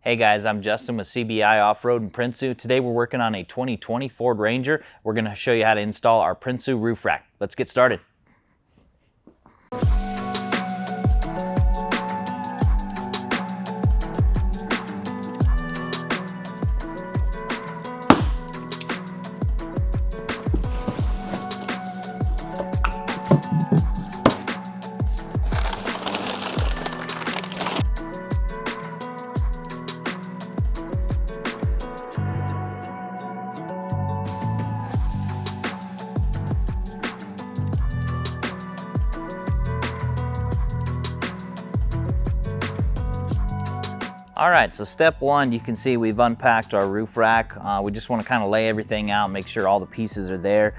Hey guys, I'm Justin with CBI Off-Road in Prinsu. Today we're working on a 2020 Ford Ranger. We're going to show you how to install our Prinsu roof rack. Let's get started. All right, so step one, you can see we've unpacked our roof rack. We just want to kind of lay everything out, make sure all the pieces are there.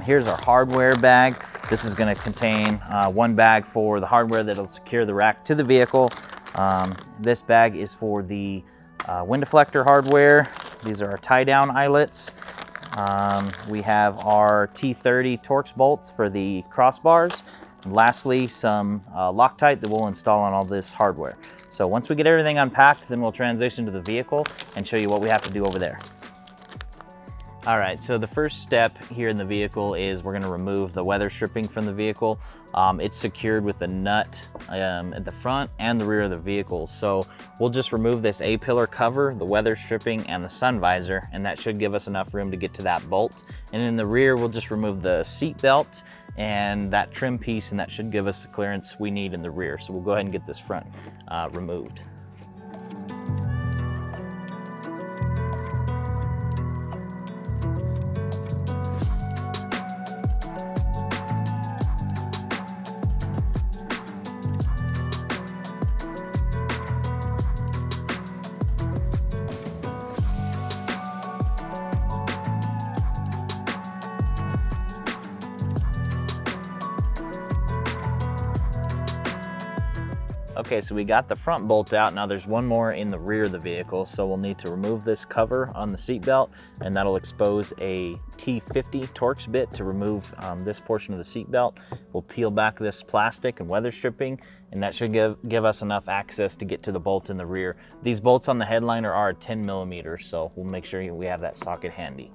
Here's our hardware bag. This is going to contain one bag for the hardware that'll secure the rack to the vehicle. This bag is for the wind deflector hardware. These are our tie-down eyelets. We have our T30 Torx bolts for the crossbars. And lastly, some Loctite that we'll install on all this hardware. So once we get everything unpacked, then we'll transition to the vehicle and show you what we have to do over there. All right, so the first step here in the vehicle is we're gonna remove the weather stripping from the vehicle. It's secured with a nut at the front and the rear of the vehicle. So we'll just remove this A-pillar cover, the weather stripping, and the sun visor, and that should give us enough room to get to that bolt. And in the rear, we'll just remove the seat belt and that trim piece, and that should give us the clearance we need in the rear. So we'll go ahead and get this front removed. Okay, so we got the front bolt out. Now there's one more in the rear of the vehicle, so we'll need to remove this cover on the seat belt, and that'll expose a T50 Torx bit to remove this portion of the seat belt. We'll peel back this plastic and weather stripping, and that should give us enough access to get to the bolt in the rear. These bolts on the headliner are 10 millimeters, so we'll make sure we have that socket handy.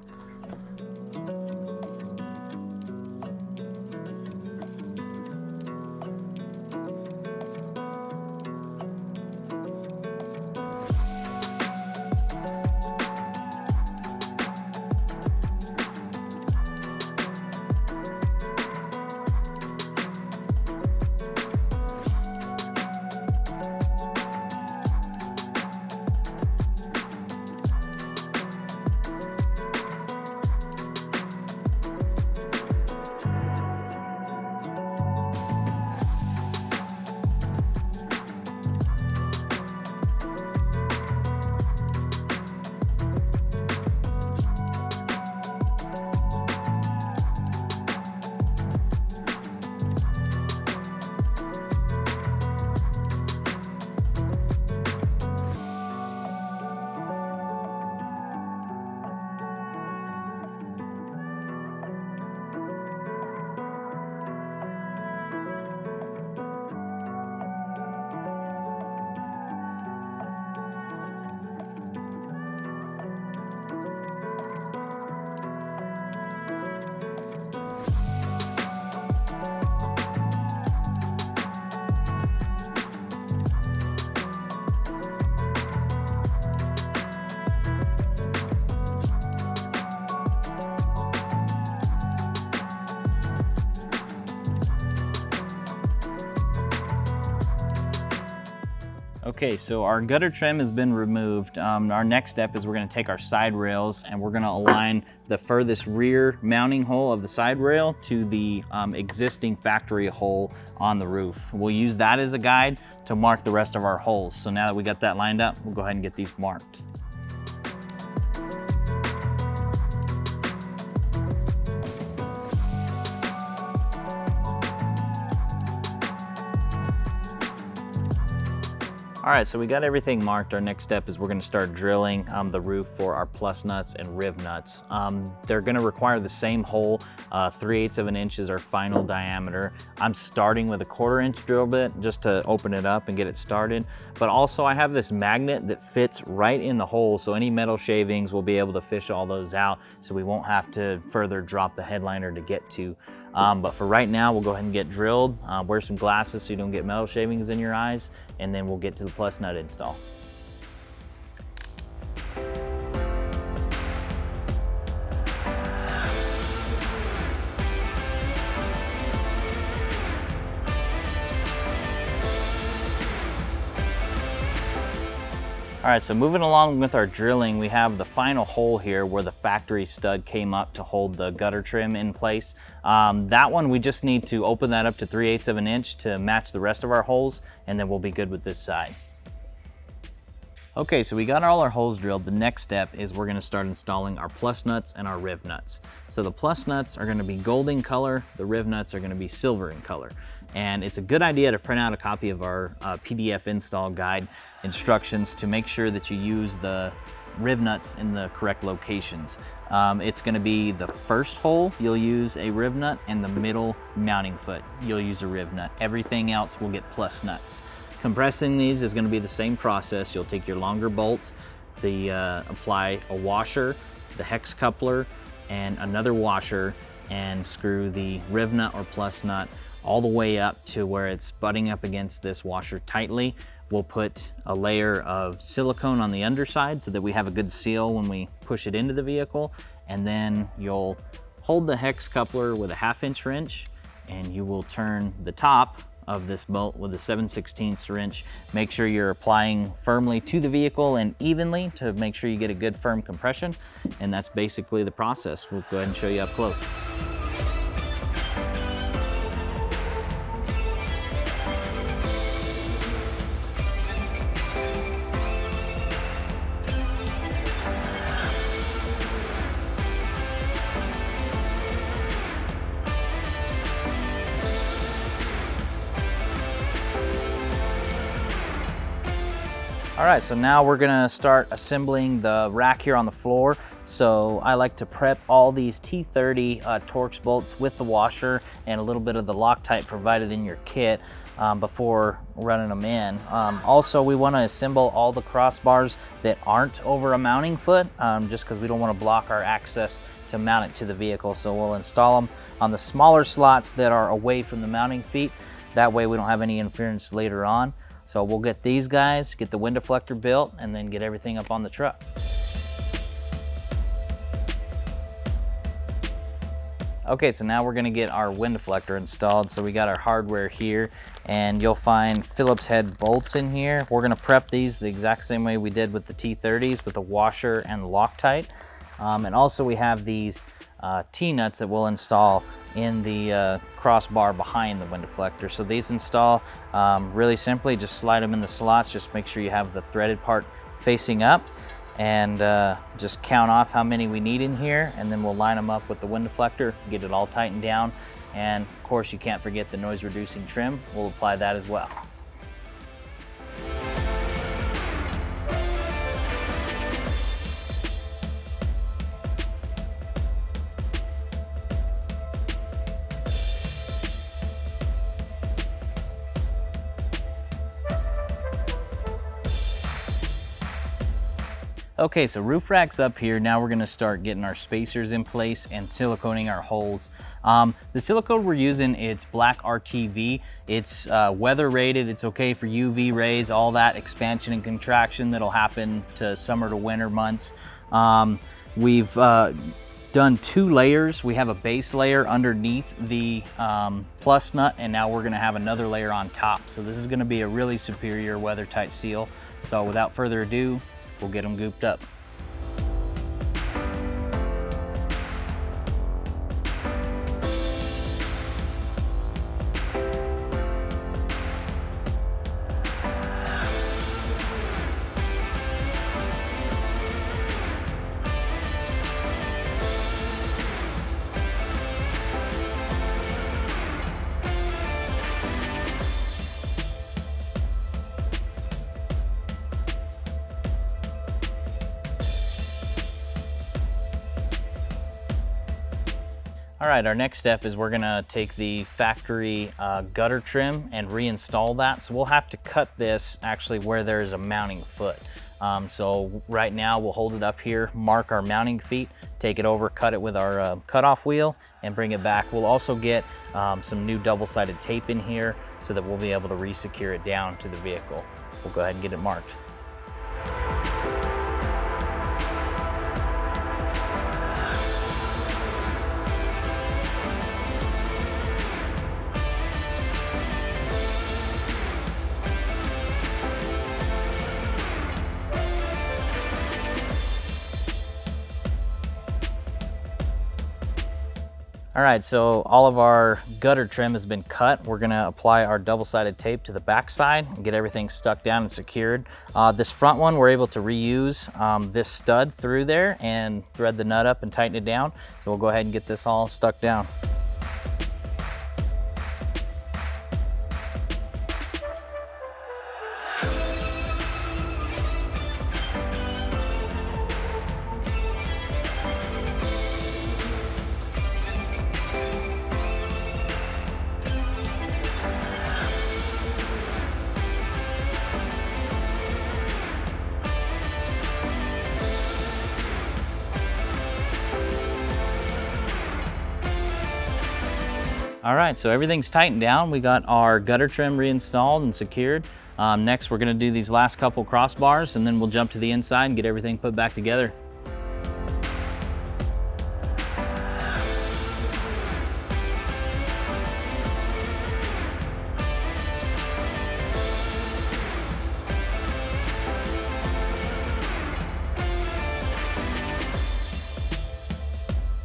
Okay, so our gutter trim has been removed. Our next step is we're going to take our side rails and we're going to align the furthest rear mounting hole of the side rail to the existing factory hole on the roof. We'll use that as a guide to mark the rest of our holes. So now that we got that lined up, we'll go ahead and get these marked. All All right, so we got everything marked. Our next step is we're gonna start drilling the roof for our plus nuts and riv nuts. They're gonna require the same hole. 3/8 of an inch is our final diameter. I'm starting with a 1/4 inch drill bit just to open it up and get it started. But also I have this magnet that fits right in the hole, so any metal shavings will be able to fish all those out, so we won't have to further drop the headliner to get to. But for right now, we'll go ahead and get drilled. Wear some glasses so you don't get metal shavings in your eyes, and then we'll get to the plus nut install. All right, so moving along with our drilling, we have the final hole here where the factory stud came up to hold the gutter trim in place. That one, we just need to open that up to 3/8 of an inch to match the rest of our holes, and then we'll be good with this side. Okay, so we got all our holes drilled. The next step is we're gonna start installing our plus nuts and our riv nuts. So the plus nuts are gonna be gold in color, the riv nuts are gonna be silver in color. And it's a good idea to print out a copy of our PDF install guide instructions to make sure that you use the riv nuts in the correct locations. It's gonna be the first hole, you'll use a riv nut, and the middle mounting foot, you'll use a riv nut. Everything else will get plus nuts. Compressing these is gonna be the same process. You'll take your longer bolt, apply a washer, the hex coupler, and another washer, and screw the riv nut or plus nut all the way up to where it's butting up against this washer tightly. We'll put a layer of silicone on the underside so that we have a good seal when we push it into the vehicle. And then you'll hold the hex coupler with a 1/2 inch wrench, and you will turn the top of this bolt with a 7/16 wrench. Make sure you're applying firmly to the vehicle and evenly to make sure you get a good firm compression. And that's basically the process. We'll go ahead and show you up close. All right, so now we're gonna start assembling the rack here on the floor. So I like to prep all these T30 Torx bolts with the washer and a little bit of the Loctite provided in your kit before running them in. Also, we wanna assemble all the crossbars that aren't over a mounting foot, just because we don't wanna block our access to mount it to the vehicle. So we'll install them on the smaller slots that are away from the mounting feet. That way we don't have any interference later on. So we'll get these guys, get the wind deflector built, and then get everything up on the truck. Okay, so now we're gonna get our wind deflector installed. So we got our hardware here, and you'll find Phillips head bolts in here. We're gonna prep these the exact same way we did with the T30s with the washer and the Loctite. And also we have these T-nuts that we'll install in the crossbar behind the wind deflector. So these install really simply, just slide them in the slots. Just make sure you have the threaded part facing up, and just count off how many we need in here, and then we'll line them up with the wind deflector, get it all tightened down. And of course you can't forget the noise reducing trim. We'll apply that as well. Okay, so roof rack's up here. Now we're gonna start getting our spacers in place and siliconing our holes. The silicone we're using, it's black RTV. It's weather rated. It's okay for UV rays, all that expansion and contraction that'll happen to summer to winter months. We've done 2 layers. We have a base layer underneath the plus nut, and now we're gonna have another layer on top. So this is gonna be a really superior weather tight seal. So without further ado, we'll get them gooped up. All right, our next step is we're gonna take the factory gutter trim and reinstall that. So we'll have to cut this actually where there's a mounting foot. So right now we'll hold it up here, mark our mounting feet, take it over, cut it with our cutoff wheel and bring it back. We'll also get some new double-sided tape in here so that we'll be able to re-secure it down to the vehicle. We'll go ahead and get it marked. All right, so all of our gutter trim has been cut. We're gonna apply our double-sided tape to the back side and get everything stuck down and secured. This front one, we're able to reuse this stud through there and thread the nut up and tighten it down. So we'll go ahead and get this all stuck down. All right, so everything's tightened down. We got our gutter trim reinstalled and secured. Next, we're gonna do these last couple crossbars and then we'll jump to the inside and get everything put back together.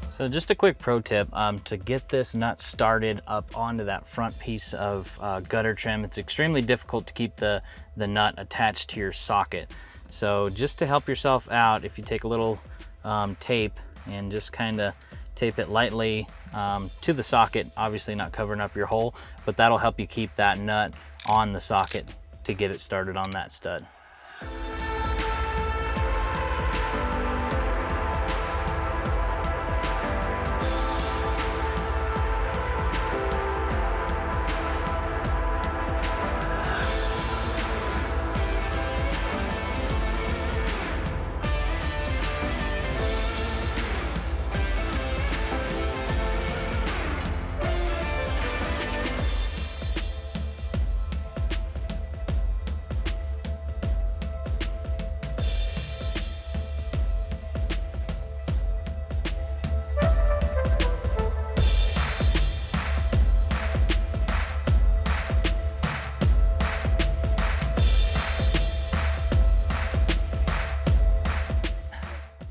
So just a quick pro tip, to get this nut started up onto that front piece of gutter trim, it's extremely difficult to keep the nut attached to your socket. So just to help yourself out, if you take a little tape and just kind of tape it lightly to the socket, obviously not covering up your hole, but that'll help you keep that nut on the socket to get it started on that stud.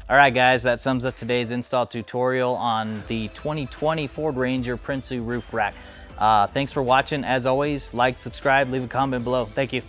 All right, guys, that sums up today's install tutorial on the 2020 Ford Ranger Prinsu Roof Rack. Thanks for watching. As always, like, subscribe, leave a comment below. Thank you.